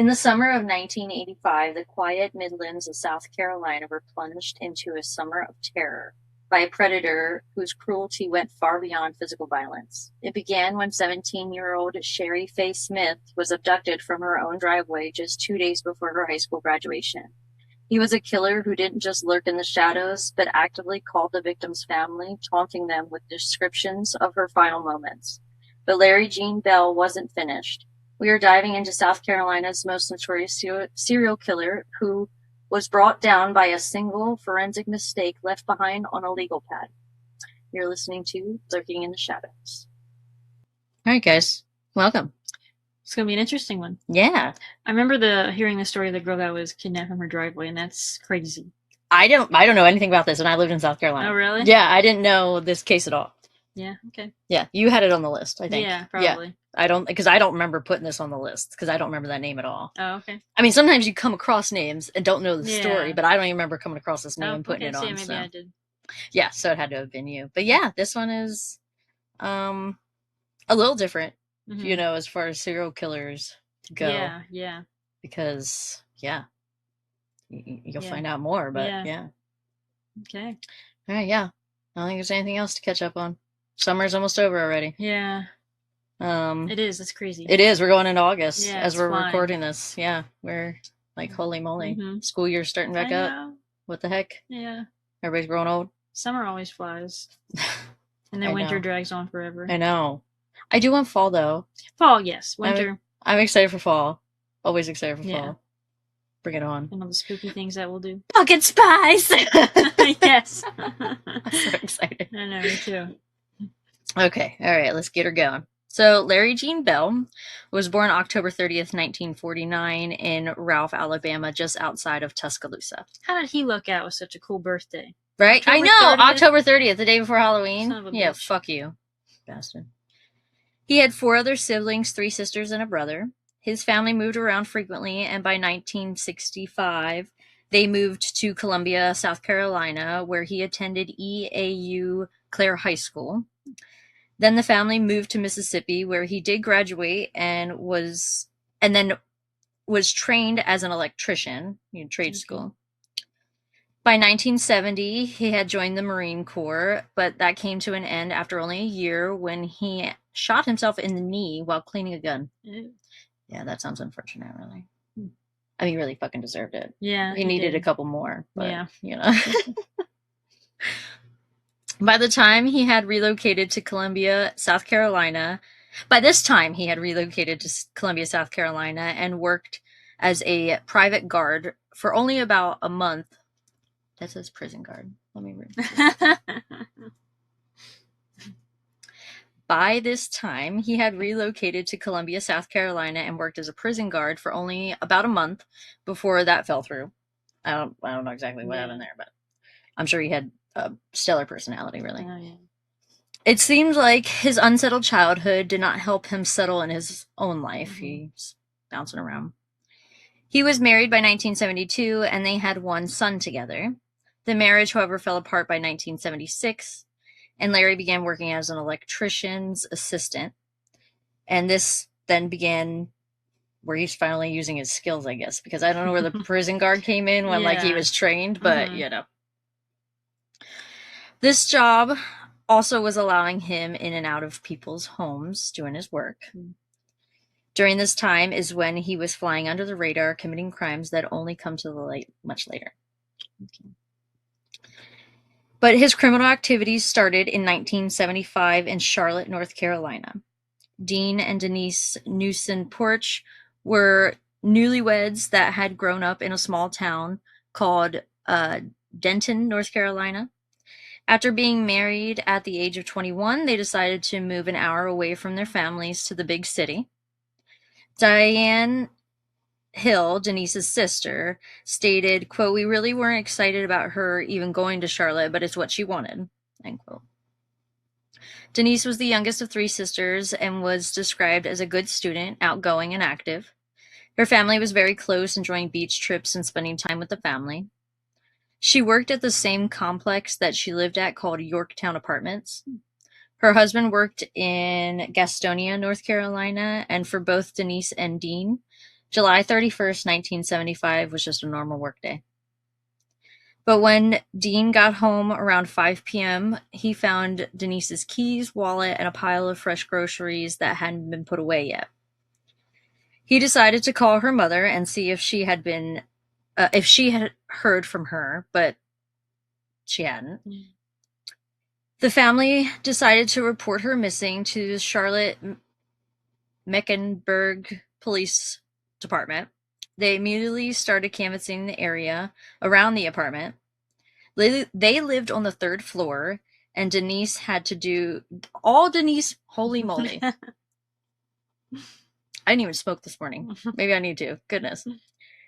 the summer of 1985, the quiet Midlands of South Carolina were plunged into a summer of terror by a predator whose cruelty went far beyond physical violence. It began when 17-year-old Shari Faye Smith was abducted from her own driveway just 2 days before her high school graduation. He was a killer who didn't just lurk in the shadows, but actively called the victim's family, taunting them with descriptions of her final moments. But Larry Jean Bell wasn't finished. We are diving into South Carolina's most notorious serial killer, who was brought down by a single forensic mistake left behind on a legal pad. You're listening to Lurking in the Shadows. All right, guys. Welcome. It's going to be an interesting one. Yeah. I remember hearing the story of the girl that was kidnapped from her driveway, and that's crazy. I don't know anything about this, and I lived in South Carolina. Oh, really? Yeah, I didn't know this case at all. Yeah, okay. Yeah, you had it on the list, I think. Yeah, probably. Yeah. I don't remember putting this on the list, because I don't remember that name at all. Oh, okay. I mean, sometimes you come across names and don't know the Yeah. story, but I don't even remember coming across this name and putting it on. Maybe so. I did. Yeah, so it had to have been you. But yeah, this one is a little different, you know, as far as serial killers go. Yeah, yeah. Because, yeah, you'll find out more, but yeah. Okay. All right, yeah. I don't think there's anything else to catch up on. Summer's almost over already. Yeah. It is. It's crazy. It is. We're going into August Yeah, as we're flying. recording this. Yeah, we're like, holy moly. School year's starting back up. Know. What the heck? Yeah. Everybody's growing old. Summer always flies. And then I winter know. drags on forever. I know. I do want fall, though. Fall, yes. Winter. I'm excited for fall. Always excited for Yeah. fall. Bring it on. And all the spooky things that we'll do. Pumpkin spice! Yes. I'm so excited. I know, me too. Okay, all right, let's get her going. So, Larry Jean Bell was born October 30th, 1949 in Ralph, Alabama, just outside of Tuscaloosa. How did he look out with such a cool birthday? Right? October I know! 30th? October 30th, the day before Halloween. Son of a Yeah, bitch. fuck you, bastard. He had 4 other siblings, 3 sisters, and a brother. His family moved around frequently, and by 1965, they moved to Columbia, South Carolina, where he attended EAU Clare High School. Then the family moved to Mississippi, where he did graduate and then was trained as an electrician in trade school. By 1970, he had joined the Marine Corps, but that came to an end after only a year when he shot himself in the knee while cleaning a gun. Ew. Yeah, that sounds unfortunate, really. I mean, he really fucking deserved it. Yeah. He needed did. a couple more, but, Yeah. you know. By this time, he had relocated to Columbia, South Carolina. By this time, he had relocated to Columbia, South Carolina, and worked as a private guard for only about a month. That says prison guard. Let me read. By this time, he had relocated to Columbia, South Carolina, and worked as a prison guard for only about a month before that fell through. I don't know exactly what happened there, but I'm sure he had a stellar personality, really. Oh, yeah. It seems like his unsettled childhood did not help him settle in his own life. He's bouncing around. He was married by 1972, and they had 1 son together. The marriage, however, fell apart by 1976, and Larry began working as an electrician's assistant. And this then began where he's finally using his skills, I guess, because I don't know where the prison guard came in when like he was trained, but you know. This job also was allowing him in and out of people's homes doing his work. During this time is when he was flying under the radar, committing crimes that only come to the light much later. But his criminal activities started in 1975 in Charlotte, North Carolina. Dean and Denise Newson Porch were newlyweds that had grown up in a small town called Denton, North Carolina. After being married at the age of 21, they decided to move an hour away from their families to the big city. Diane Hill, Denise's sister, stated, quote, "We really weren't excited about her even going to Charlotte, but it's what she wanted," end quote. Denise was the youngest of 3 sisters and was described as a good student, outgoing and active. Her family was very close, enjoying beach trips and spending time with the family. She worked at the same complex that she lived at called Yorktown Apartments. Her husband worked in Gastonia, North Carolina, and for both Denise and Dean, July 31st, 1975 was just a normal workday. But when Dean got home around 5 p.m., he found Denise's keys, wallet, and a pile of fresh groceries that hadn't been put away yet. He decided to call her mother and see if she had heard from her, but she hadn't. The family decided to report her missing to the Charlotte Mecklenburg Police Department. They immediately started canvassing the area around the apartment. They lived on the 3rd floor, and Denise had to do all Denise. Holy moly! I didn't even smoke this morning. Maybe I need to. Goodness.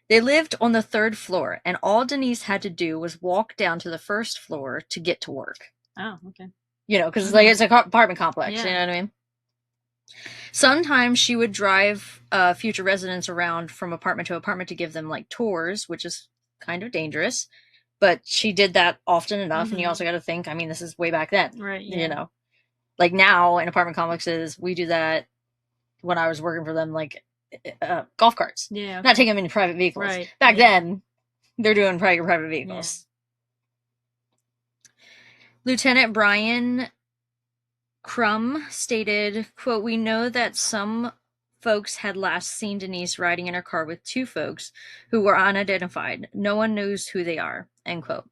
They lived on the 3rd floor, and all Denise had to do was walk down to the 1st floor to get to work. Oh, okay. You know, because like it's an apartment complex. Yeah. You know what I mean? Sometimes she would drive future residents around from apartment to apartment to give them like tours, which is kind of dangerous. But she did that often enough, and you also got to think, I mean, this is way back then. Right, yeah. You know? Like now, in apartment complexes, we do that when I was working for them, like golf carts. Yeah. Okay. Not taking them in private vehicles. Right. Back then, they're doing private vehicles. Yeah. Lieutenant Brian Crum stated, quote, "We know that some folks had last seen Denise riding in her car with 2 folks who were unidentified. No one knows who they are," end quote.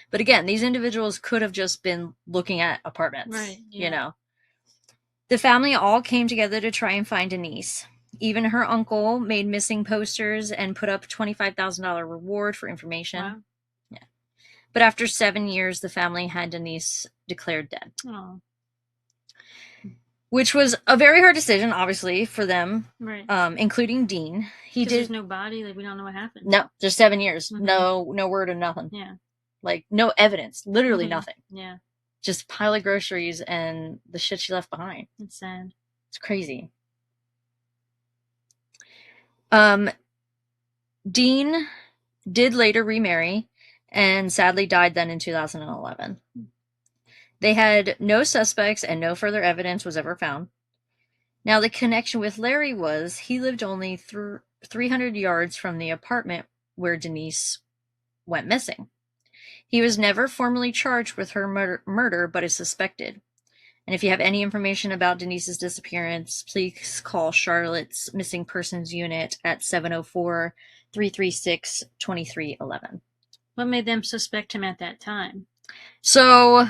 But again, these individuals could have just been looking at apartments, right, yeah. You know. The family all came together to try and find Denise. Even her uncle made missing posters and put up a $25,000 reward for information. Wow. Yeah. But after 7 years, the family had Denise declared dead. Oh. Which was a very hard decision, obviously, for them, right? Including Dean. There's no body, like we don't know what happened. No, just 7 years. No word or nothing. Yeah. Like no evidence, literally nothing. Yeah. Just a pile of groceries and the shit she left behind. It's sad. It's crazy. Dean did later remarry and sadly died then in 2011. They had no suspects and no further evidence was ever found. Now, the connection with Larry was he lived only 300 yards from the apartment where Denise went missing. He was never formally charged with her murder, but is suspected. And if you have any information about Denise's disappearance, please call Charlotte's Missing Persons Unit at 704-336-2311. What made them suspect him at that time? So,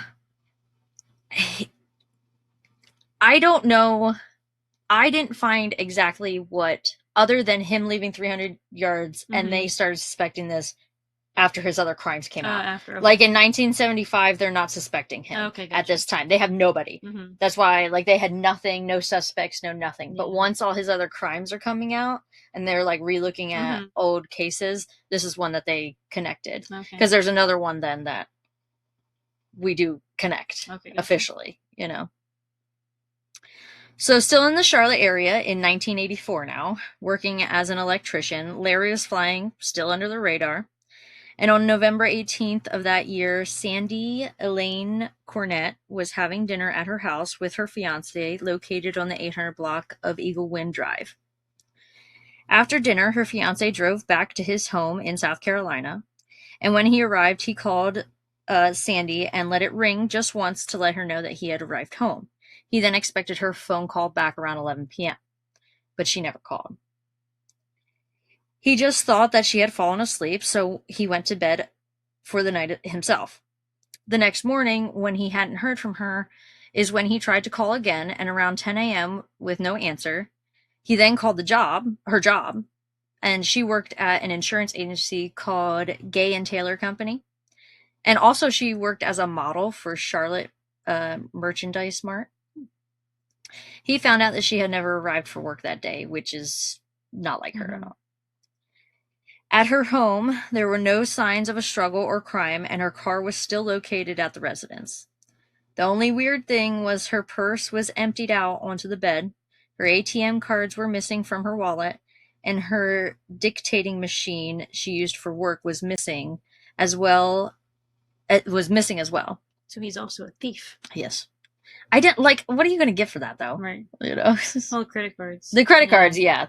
I don't know. I didn't find exactly what, other than him leaving 300 yards, and they started suspecting this after his other crimes came out. Like in 1975, they're not suspecting him at this time. They have nobody. That's why, like, they had nothing, no suspects, no nothing. But once all his other crimes are coming out, and they're like relooking at old cases, this is one that they connected. Because there's another one then that we do connect officially, you know. So still in the Charlotte area in 1984 now, working as an electrician, Larry was flying still under the radar. And on November 18th of that year, Sandy Elaine Cornett was having dinner at her house with her fiancé located on the 800 block of Eagle Wind Drive. After dinner, her fiancé drove back to his home in South Carolina. And when he arrived, he called Sandy and let it ring just once to let her know that he had arrived home. He then expected her phone call back around 11 p.m., but she never called. He just thought that she had fallen asleep, so he went to bed for the night himself. The next morning, when he hadn't heard from her, is when he tried to call again, and around 10 a.m. with no answer. He then called her job, and she worked at an insurance agency called Gay and Taylor Company. And also she worked as a model for Charlotte Merchandise Mart. He found out that she had never arrived for work that day, which is not like her at all. At her home, there were no signs of a struggle or crime, and her car was still located at the residence. The only weird thing was her purse was emptied out onto the bed, her ATM cards were missing from her wallet, and her dictating machine she used for work was missing as well. So he's also a thief. Yes. I didn't like. What are you going to get for that, though? Right. You know. Oh, credit cards. The credit cards, yeah.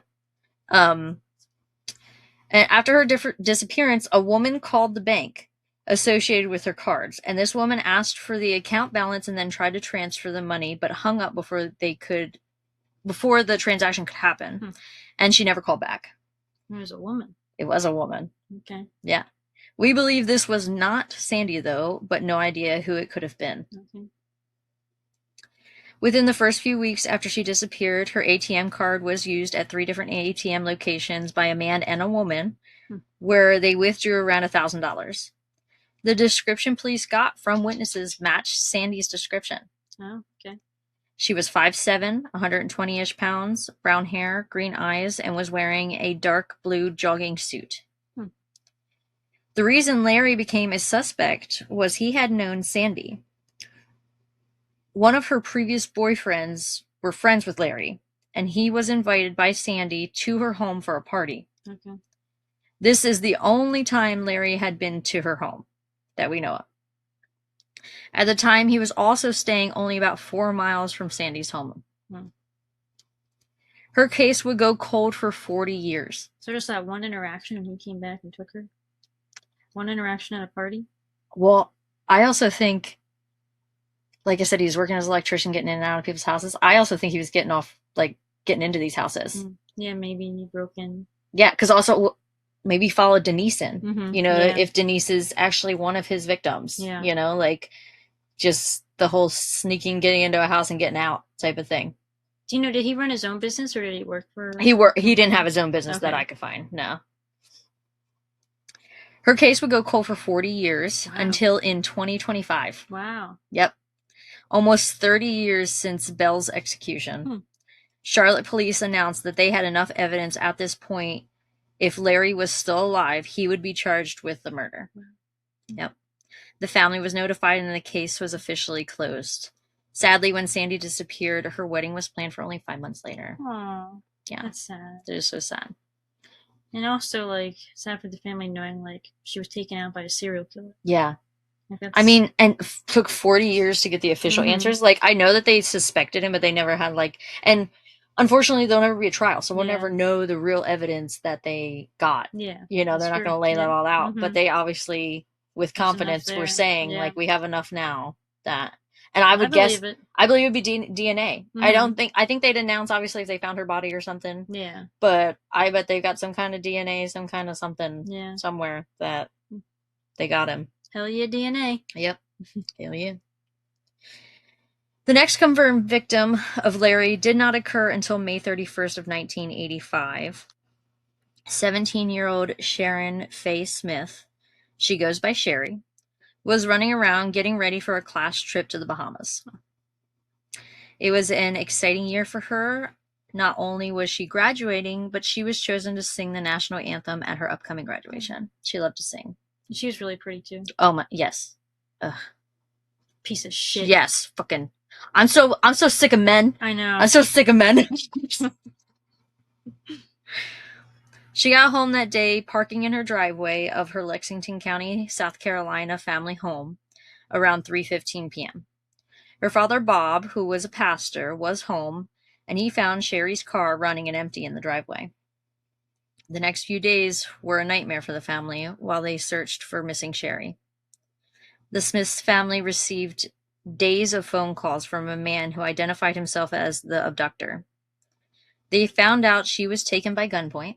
And after her disappearance, a woman called the bank associated with her cards, and this woman asked for the account balance and then tried to transfer the money, but hung up before the transaction could happen. And she never called back. It was a woman. It was a woman. Okay. Yeah. We believe this was not Sandy, though, but no idea who it could have been. Okay. Within the first few weeks after she disappeared, her ATM card was used at 3 different ATM locations by a man and a woman, where they withdrew around $1,000. The description police got from witnesses matched Sandy's description. Oh, okay. She was 5'7", 120-ish pounds, brown hair, green eyes, and was wearing a dark blue jogging suit. The reason Larry became a suspect was he had known Sandy. One of her previous boyfriends were friends with Larry, and he was invited by Sandy to her home for a party. Okay. This is the only time Larry had been to her home that we know of. At the time, he was also staying only about 4 miles from Sandy's home. Her case would go cold for 40 years. So just that one interaction and he came back and took her? One interaction at a party? Well, I also think, like I said, he was working as an electrician, getting in and out of people's houses. I also think he was getting into these houses. Yeah, maybe he broke in. Yeah, because also maybe followed Denise in. Mm-hmm. If Denise is actually one of his victims. Yeah. Just the whole sneaking, getting into a house and getting out type of thing. Do you know, did he run his own business or did he work for... He didn't have his own business that I could find, no. Her case would go cold for 40 years until in 2025. Wow. Yep. Almost 30 years since Bell's execution. Charlotte police announced that they had enough evidence at this point. If Larry was still alive, he would be charged with the murder. Yep. The family was notified and the case was officially closed. Sadly, when Sandy disappeared, her wedding was planned for only 5 months later. Oh, yeah. That's sad. It is so sad. And also, sad for the family knowing, she was taken out by a serial killer. Yeah. And took 40 years to get the official answers. I know that they suspected him, but they never had, and unfortunately, there'll never be a trial, so we'll never know the real evidence that they got. Yeah. They're not going to lay that all out, but they obviously, with confidence, were saying, we have enough now that... And I would guess, I believe it would be DNA. I think they'd announce, obviously, if they found her body or something. Yeah. But I bet they've got some kind of DNA, some kind of something somewhere that they got him. Hell yeah, DNA. Yep. Hell yeah. The next confirmed victim of Larry did not occur until May 31st of 1985. 17-year-old Shari Faye Smith, she goes by Shari, was running around getting ready for a class trip to the Bahamas. It was an exciting year for her. Not only was she graduating, but she was chosen to sing the national anthem at her upcoming graduation. She loved to sing. She was really pretty too. Oh my, yes. Ugh. Piece of shit. Yes, fucking. I'm so sick of men. I know. I'm so sick of men. She got home that day, parking in her driveway of her Lexington County, South Carolina family home around 3:15 p.m. Her father, Bob, who was a pastor, was home, and he found Shari's car running and empty in the driveway. The next few days were a nightmare for the family while they searched for missing Shari. The Smiths family received days of phone calls from a man who identified himself as the abductor. They found out she was taken by gunpoint.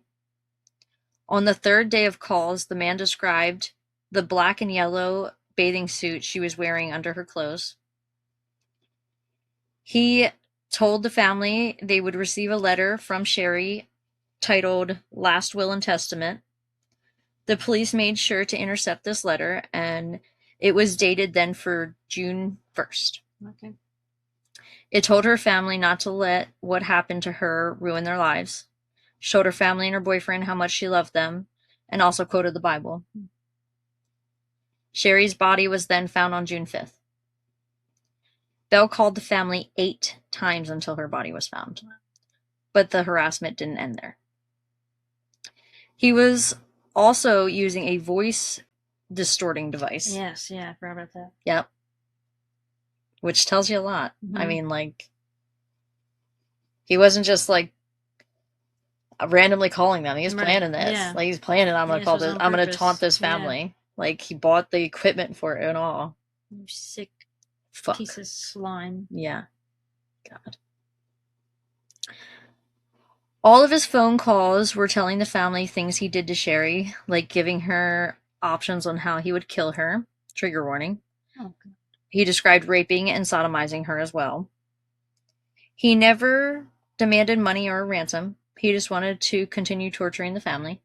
On the third day of calls, the man described the black and yellow bathing suit she was wearing under her clothes. He told the family they would receive a letter from Shari titled Last Will and Testament. The police made sure to intercept this letter, and it was dated then for June 1st. Okay. It told her family not to let what happened to her ruin their lives, showed her family and her boyfriend how much she loved them, and also quoted the Bible. Shari's body was then found on June 5th. Bell called the family 8 times until her body was found, but the harassment didn't end there. He was also using a voice distorting device. Yes, yeah, I forgot about that. Yep. Which tells you a lot. I mean, he wasn't just randomly calling them. He's planning this. Yeah. Like, he's planning, I'm gonna Yeah, call so this. it's on I'm gonna purpose. taunt this Yeah. family. Like, he bought the equipment for it and all. You sick Fuck. piece of slime. Yeah. God. All of his phone calls were telling the family things he did to Shari, like giving her options on how he would kill her. Trigger warning. Oh, God. He described raping and sodomizing her as well. He never demanded money or a ransom. He just wanted to continue torturing the family.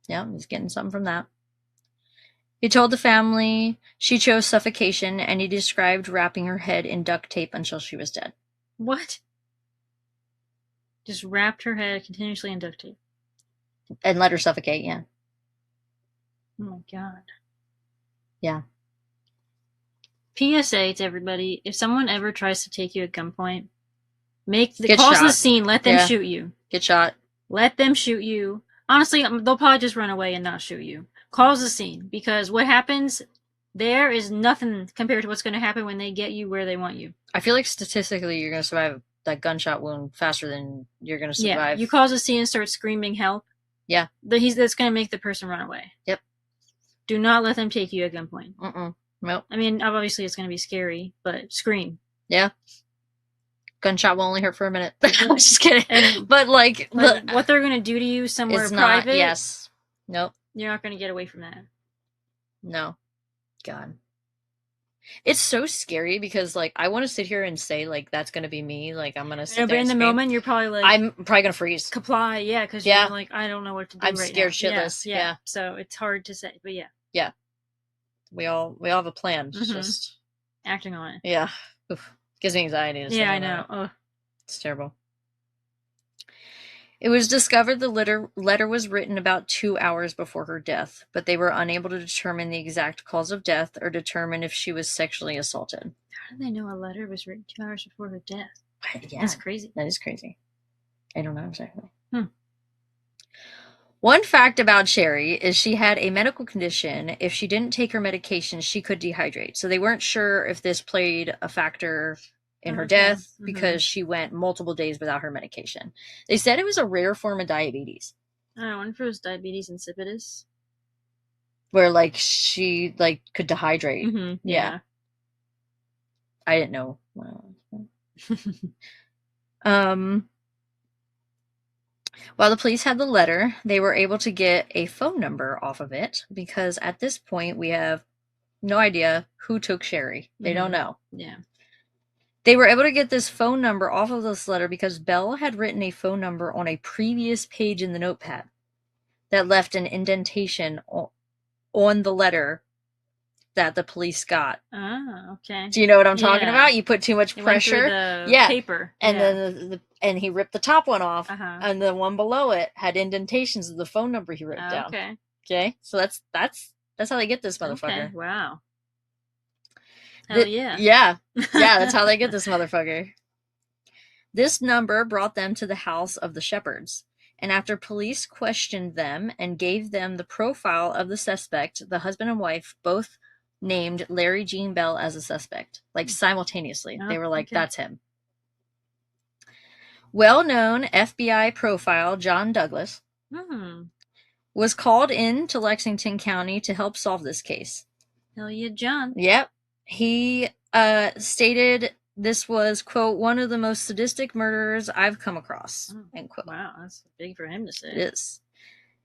Yeah, he's getting something from that. He told the family she chose suffocation, and he described wrapping her head in duct tape until she was dead. What? Just wrapped her head continuously in duct tape. And let her suffocate, yeah. Oh my God. Yeah. PSA to everybody: if someone ever tries to take you at gunpoint, Get cause shot. the scene. Let them Yeah. shoot you. Get shot. Let them shoot you. Honestly, they'll probably just run away and not shoot you. Cause the scene, because what happens there is nothing compared to what's going to happen when they get you where they want you. I feel like statistically you're going to survive that gunshot wound faster than you're going to survive. Yeah, you cause a scene and start screaming help. Yeah. That's going to make the person run away. Yep. Do not let them take you at gunpoint. Nope. I mean, obviously it's going to be scary, but scream. Yeah. Gunshot will only hurt for a minute. I'm just kidding. But like what they're going to do to you somewhere private. Yes. Nope. You're not going to get away from that. No. God. It's so scary because, like, I want to sit here and say, like, that's going to be me. Like, I'm going to sit there but in the moment, you're probably like... I'm probably going to freeze. Comply, yeah, because you're like, I don't know what to do. I'm scared shitless. Yeah. So it's hard to say, but yeah. Yeah. We all have a plan. Just acting on it. Yeah. Oof. Gives me anxiety to say I know. Ugh. It's terrible. It was discovered the letter was written about 2 hours before her death, but they were unable to determine the exact cause of death or determine if she was sexually assaulted. How did they know a letter was written 2 hours before her death? Yeah, that's crazy. That is crazy. I don't know exactly. One fact about Shari is she had a medical condition. If she didn't take her medication, she could dehydrate. So they weren't sure if this played a factor in her death because she went multiple days without her medication. They said it was a rare form of diabetes. I wonder if it was diabetes insipidus. Where, like, she, like, could dehydrate. Yeah. I didn't know. While the police had the letter, they were able to get a phone number off of it because at this point we have no idea who took Shari. They don't know. Yeah. They were able to get this phone number off of this letter because Bell had written a phone number on a previous page in the notepad that left an indentation on the letter that the police got. Oh, okay. Do you know what I'm talking about? You put too much pressure. Paper. And then and he ripped the top one off, and the one below it had indentations of the phone number he wrote down. Okay. Okay. So that's how they get this motherfucker. Okay. Wow. Hell yeah. Yeah. That's how they get this motherfucker. This number brought them to the house of the Shepherds. And after police questioned them and gave them the profile of the suspect, the husband and wife both named Larry Gene Bell as a suspect, like simultaneously. They were like, that's him. Well-known FBI profile John Douglas was called in to Lexington County to help solve this case. Hell yeah, John. Yep. He stated this was, quote, one of the most sadistic murderers I've come across, end quote. Wow, that's big for him to say. It is.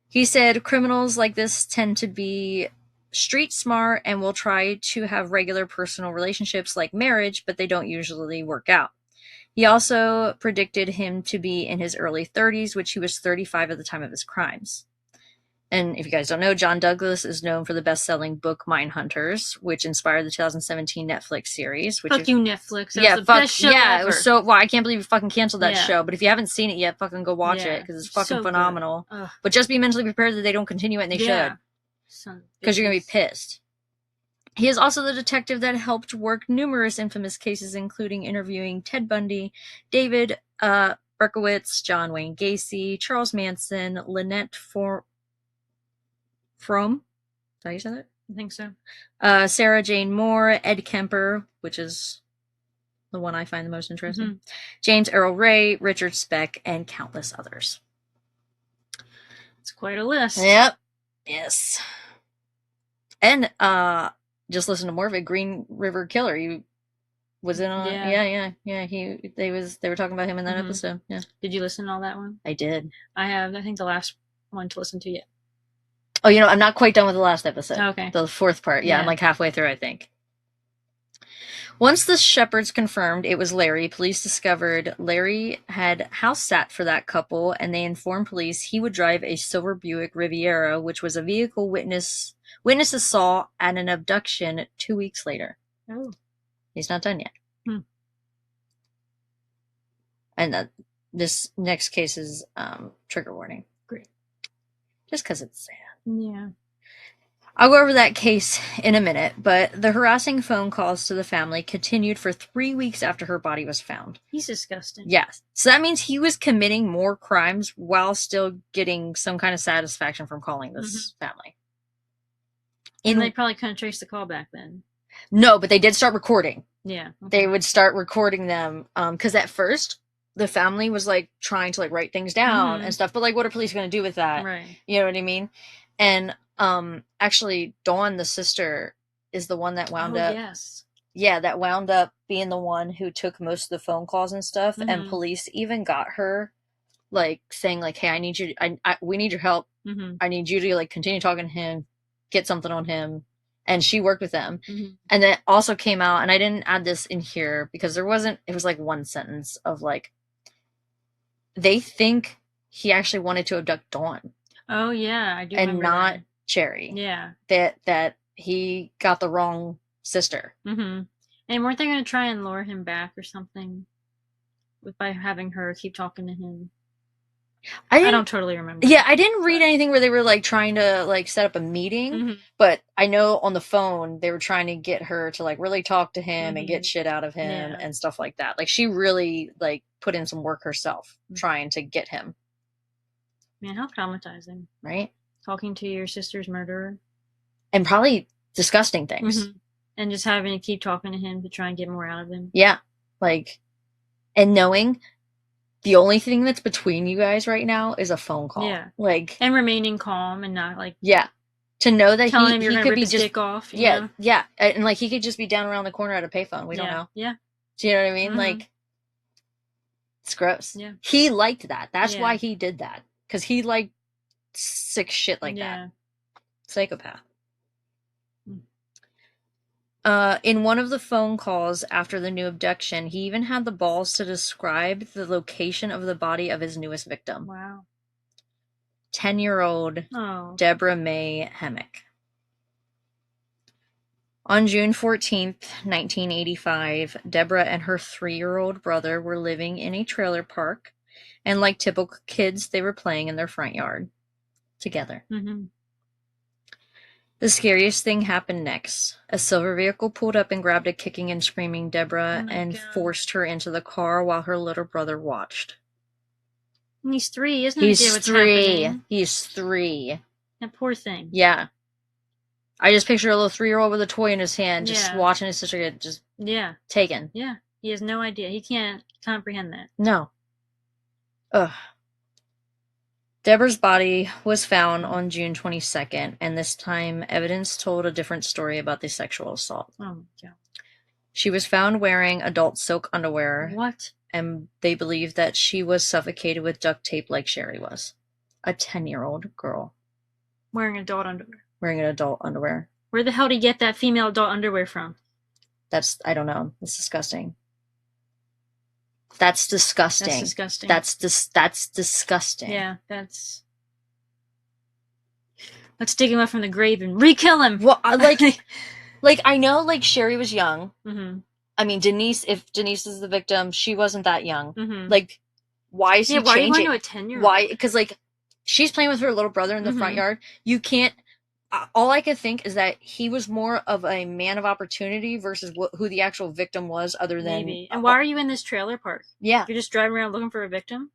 He said criminals like this tend to be street smart and will try to have regular personal relationships like marriage, but they don't usually work out. He also predicted him to be in his early 30s, which he was 35 at the time of his crimes. And if you guys don't know, John Douglas is known for the best-selling book Mindhunters, which inspired the 2017 Netflix series. Which you, Netflix. That was the best show ever. It was so... Well, I can't believe you fucking canceled that show. But if you haven't seen it yet, fucking go watch it, because it's fucking phenomenal. But just be mentally prepared that they don't continue it, and they should. Because you're going to be pissed. He is also the detective that helped work numerous infamous cases, including interviewing Ted Bundy, David Berkowitz, John Wayne Gacy, Charles Manson, Lynette Fromm. Is that how you said it? I think so. Sarah Jane Moore, Ed Kemper, which is the one I find the most interesting, James Earl Ray, Richard Speck, and countless others. It's quite a list. Yep. Yes. And just listen to more of it. Green River Killer. He was in on. Yeah. They were talking about him in that episode. Yeah. Did you listen to all that one? I did. I have. I think the last one to listen to yet. Oh, I'm not quite done with the last episode. Okay. The fourth part. Yeah, I'm like halfway through, I think. Once the Shepherds confirmed it was Larry, police discovered Larry had house sat for that couple, and they informed police he would drive a silver Buick Riviera, which was a vehicle witnesses saw at an abduction 2 weeks later. Oh. He's not done yet. And this next case is trigger warning. Great. Just because it's sad. Yeah. I'll go over that case in a minute, but the harassing phone calls to the family continued for 3 weeks after her body was found. He's disgusting. Yes. So that means he was committing more crimes while still getting some kind of satisfaction from calling this family. And they probably couldn't trace the call back then. No, but they did start recording. Yeah. Okay. They would start recording them because at first the family was like trying to like write things down and stuff, but like what are police going to do with that? Right. You know what I mean? And actually Dawn, the sister, is the one that wound up. Yes. Yeah, that wound up being the one who took most of the phone calls and stuff. And police even got her like saying like, hey, I need you, we need your help. I need you to like continue talking to him, get something on him. And she worked with them. And then it also came out, and I didn't add this in here because it was like one sentence of like, they think he actually wanted to abduct Dawn. Oh yeah, I do. And not that. Cherry. Yeah. That he got the wrong sister. And weren't they going to try and lure him back or something by having her keep talking to him? I don't totally remember. Yeah, I didn't read anything where they were like trying to like set up a meeting, but I know on the phone they were trying to get her to like really talk to him and get shit out of him and stuff like that. Like she really like put in some work herself trying to get him. Man, how traumatizing. Right? Talking to your sister's murderer. And probably disgusting things. And just having to keep talking to him to try and get more out of him. Yeah. Like, and knowing the only thing that's between you guys right now is a phone call. Yeah. Like, and remaining calm and not like. Yeah. To know that telling him you're he gonna could rip be his just dick off. Yeah. And like he could just be down around the corner at a payphone. We don't know. Yeah. Do you know what I mean? Like, it's gross. Yeah. He liked that. That's why he did that. Because he liked sick shit like that. Psychopath. In one of the phone calls after the new abduction, he even had the balls to describe the location of the body of his newest victim. Wow. 10-year-old Deborah May Hemmick. On June 14th, 1985, Deborah and her 3-year-old brother were living in a trailer park, and like typical kids, they were playing in their front yard together. The scariest thing happened next. A silver vehicle pulled up and grabbed a kicking and screaming Deborah and forced her into the car while her little brother watched. And he's 3, isn't he? He's 3. He's 3. That poor thing. Yeah. I just picture a little 3-year-old with a toy in his hand, just watching his sister get just taken. Yeah. He has no idea. He can't comprehend that. No. Ugh. Deborah's body was found on June 22nd, and this time evidence told a different story about the sexual assault. Oh my God. She was found wearing adult silk underwear. What? And they believe that she was suffocated with duct tape like Shari was. A 10-year-old girl. Wearing adult underwear. Wearing an adult underwear. Where the hell did he get that female adult underwear from? I don't know. It's disgusting. That's disgusting. That's disgusting. That's disgusting. Yeah, that's... Let's dig him up from the grave and re-kill him! Well, like, I know, like, Shari was young. I mean, Denise, if Denise is the victim, she wasn't that young. Like, why is he changing? Why are you going to a 10-year-old? Why? Because, like, she's playing with her little brother in the front yard. You can't... all I could think is that he was more of a man of opportunity versus who the actual victim was, other than... Maybe. And why are you in this trailer park? Yeah. You're just driving around looking for a victim?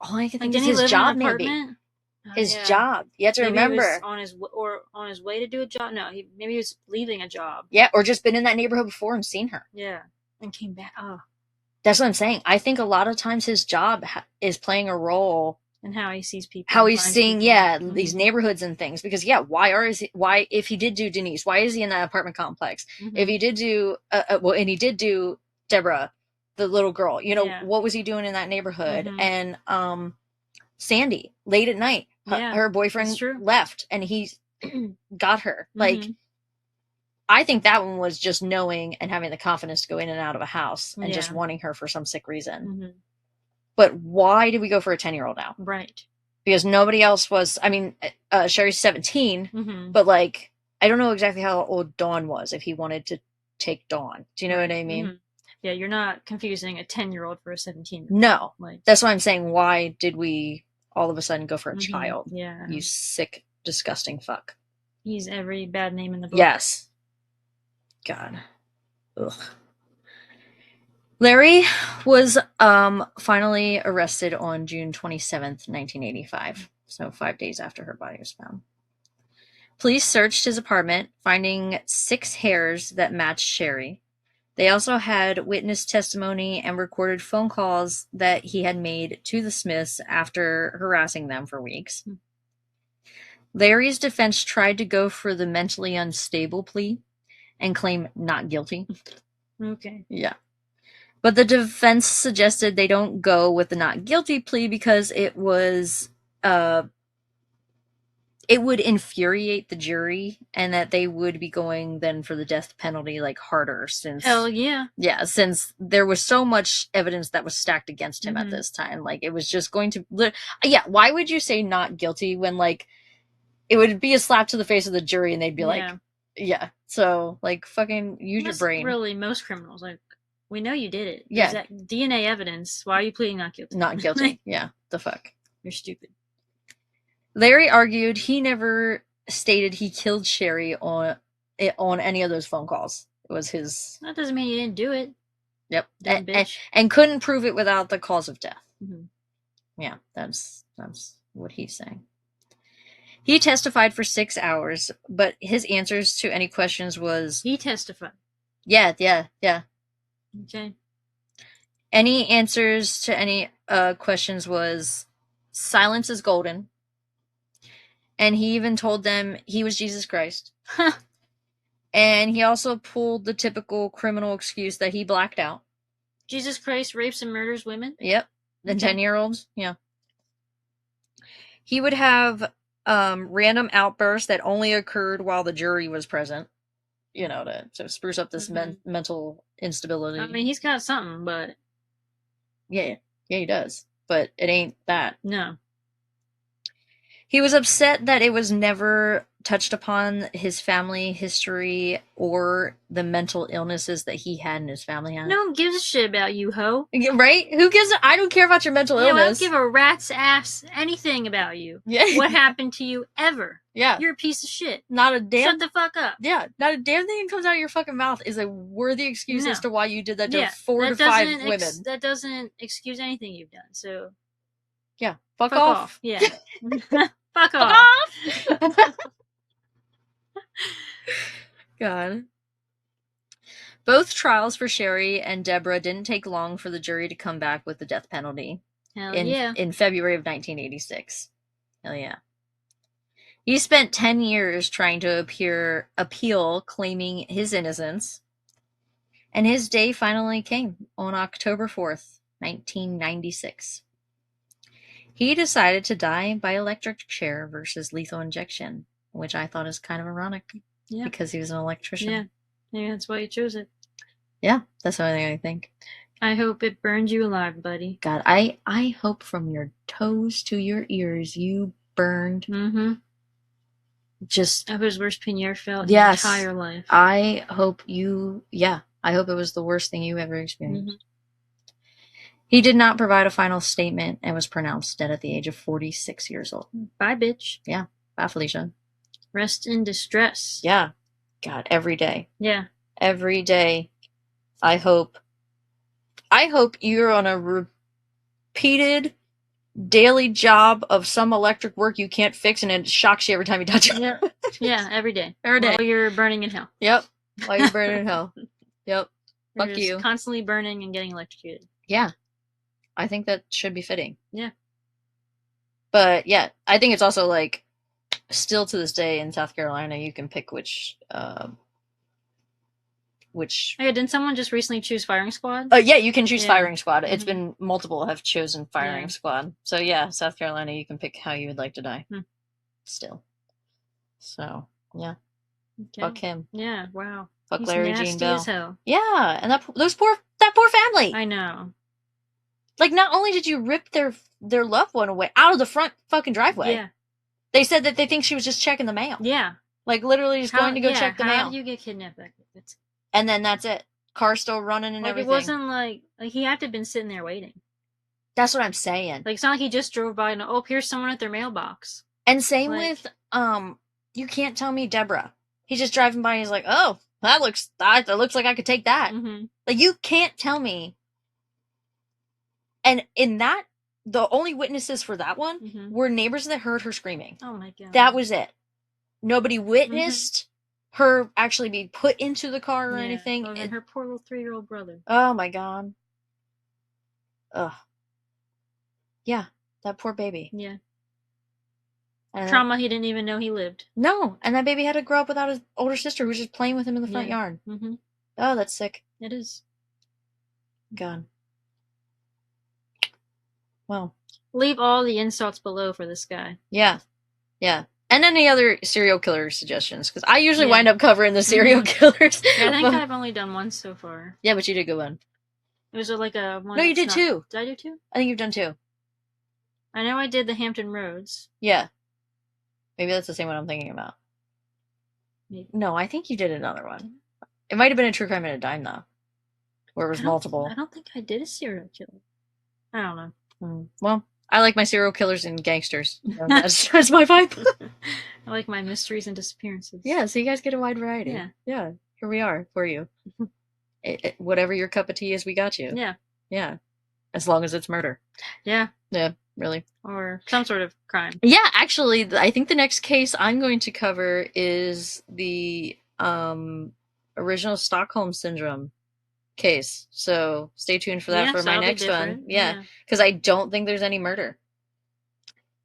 All I can think is his job, maybe. His job. You have to remember. He was on his way to do a job. No, maybe he was leaving a job. Yeah, or just been in that neighborhood before and seen her. Yeah, and came back. Oh, that's what I'm saying. I think a lot of times his job is playing a role And how he sees people. How he's seeing, people. these neighborhoods and things. Because, why, if he did do Denise, why is he in that apartment complex? If he did do, and he did do Deborah, the little girl, what was he doing in that neighborhood? And, Sandy, late at night, her boyfriend left, and he got her. Like, I think that one was just knowing and having the confidence to go in and out of a house and just wanting her for some sick reason. But why did we go for a 10-year-old now? Right. Because nobody else was, I mean, Shari's 17, but, like, I don't know exactly how old Dawn was if he wanted to take Dawn. Do you know what I mean? Yeah, you're not confusing a 10-year-old for a 17-year-old. No. Like, that's why I'm saying, why did we all of a sudden go for a child? Yeah. You sick, disgusting fuck. He's every bad name in the book. Yes. God. Ugh. Larry was finally arrested on June 27th, 1985, so 5 days after her body was found. Police searched his apartment, finding 6 hairs that matched Shari. They also had witness testimony and recorded phone calls that he had made to the Smiths after harassing them for weeks. Larry's defense tried to go for the mentally unstable plea and claim not guilty. Okay. Yeah. But the defense suggested they don't go with the not guilty plea because it was, it would infuriate the jury and that they would be going then for the death penalty, like, harder since... Hell yeah. Yeah, since there was so much evidence that was stacked against him at this time. Like, it was just going to... Yeah, why would you say not guilty when, like, it would be a slap to the face of the jury and they'd be like, yeah. So, like, fucking use your brain. Really, most criminals, like, we know you did it. Yeah. There's that DNA evidence. Why are you pleading not guilty? Not guilty. Yeah. The fuck. You're stupid. Larry argued he never stated he killed Shari on any of those phone calls. It was his... That doesn't mean you didn't do it. Yep. And couldn't prove it without the cause of death. Yeah, that's what he's saying. He testified for 6 hours, but his answers to any questions was... He testified. Yeah. Okay. Any answers to any questions was, silence is golden. And he even told them he was Jesus Christ. And he also pulled the typical criminal excuse that he blacked out. Jesus Christ rapes and murders women? Yep. The 10-year-olds. Yeah. He would have random outbursts that only occurred while the jury was present. To spruce up this mental instability. I mean, he's got something, but... Yeah, he does. But it ain't that. No. He was upset that it was never touched upon his family history or the mental illnesses that he had and his family had. No one gives a shit about you, ho. Right? Who gives a... I don't care about your mental illness. I don't give a rat's ass anything about you. Yeah. What happened to you ever. Yeah. You're a piece of shit. Not a damn... Shut the fuck up. Yeah. Not a damn thing that comes out of your fucking mouth is a worthy excuse as to why you did that to 4 to 5 women. That doesn't excuse anything you've done, so... Yeah. Fuck off. Yeah. Fuck off. God. Both trials for Shari and Deborah didn't take long for the jury to come back with the death penalty. In February of 1986. Hell yeah. He spent 10 years trying to appeal, claiming his innocence. And his day finally came on October 4th, 1996. He decided to die by electric chair versus lethal injection, which I thought is kind of ironic. Yeah. Because he was an electrician. Yeah, that's why you chose it. Yeah, that's the only thing I think. I hope it burned you alive, buddy. God, I hope from your toes to your ears you burned. Just... That was the worst pain you ever felt in your entire life. I hope I hope it was the worst thing you ever experienced. He did not provide a final statement and was pronounced dead at the age of 46 years old. Bye, bitch. Yeah. Bye, Felicia. Rest in distress. Yeah. God, every day. Yeah. Every day. I hope you're on a repeated daily job of some electric work you can't fix and it shocks you every time you touch it. Yeah. Yeah, every day. Every day. While you're burning in hell. Yep. While you're burning in hell. Yep. You're Fuck just you. Constantly burning and getting electrocuted. Yeah. I think that should be fitting. Yeah. But yeah, I think it's also like still to this day in South Carolina, you can pick which. Yeah, didn't someone just recently choose firing squad? Yeah, you can choose Yeah. firing squad. It's Mhm. been multiple have chosen firing Yeah. squad. So yeah, South Carolina, you can pick how you would like to die. Hmm. Still. So yeah, Okay. fuck him. Yeah. Wow. Fuck He's Larry nasty Gene Bell. as hell. Yeah, and that poor family. I know. Like, not only did you rip their loved one away out of the front fucking driveway, Yeah. they said that they think she was just checking the mail. Yeah. Like, literally just going to go check the mail. How do you get kidnapped that quick? And then that's it. Car still running and Like, everything. it wasn't like he had to have been sitting there waiting. That's what I'm saying. Like, it's not like he just drove by and, oh, here's someone at their mailbox. And same Like- with, you can't tell me Deborah. He's just driving by and he's like, oh, that looks like I could take that. Mm-hmm. Like, you can't tell me. And in that, the only witnesses for that one Mm-hmm. were neighbors that heard her screaming. Oh my god. That was it. Nobody witnessed her actually be put into the car or anything. Oh, and her poor little 3-year-old brother. Oh my god. Ugh. Yeah, that poor baby. Yeah. And Trauma he didn't even know he lived. no, and that baby had to grow up without his older sister who was just playing with him in the front yard. Mm-hmm. Oh, that's sick. It is. God. Well. Leave all the insults below for this guy. Yeah. Yeah. And any other serial killer suggestions, because I usually wind up covering the serial killers. Yeah, I think I've only done one so far. Yeah, but you did good one. It was like a one. No, you did two. Did I do two? I think you've done two. I know I did the Hampton Roads. Yeah. Maybe that's the same one I'm thinking about. Maybe. No, I think you did another one. It might have been a True Crime at a Dime, though. Where it was multiple. I don't think I did a serial killer. I don't know. Well, I like my serial killers and gangsters. So that's my vibe. I like my mysteries and disappearances. Yeah, so you guys get a wide variety. Yeah. Yeah, here we are for you. Whatever your cup of tea is, we got you. Yeah. Yeah. As long as it's murder. Yeah. Yeah, really. Or some sort of crime. Yeah, actually, I think the next case I'm going to cover is the original Stockholm Syndrome case. So stay tuned for that for my next one. Yeah, because I don't think there's any murder.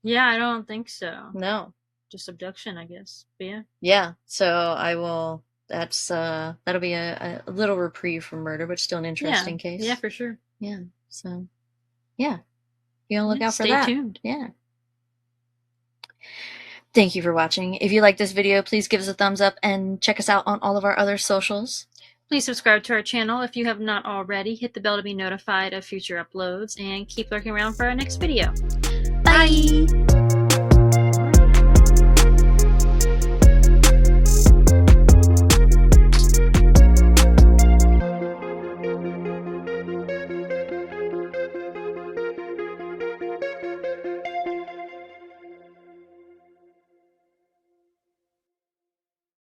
Yeah, I don't think so. No. Just abduction, I guess. But yeah. Yeah, so I will... that'll be a little reprieve from murder, but still an interesting case. Yeah, for sure. Yeah, so... Yeah. You want to look out for that. Stay tuned. Yeah. Thank you for watching. If you like this video, please give us a thumbs up and check us out on all of our other socials. Please subscribe to our channel if you have not already. Hit the bell to be notified of future uploads and keep lurking around for our next video. Bye!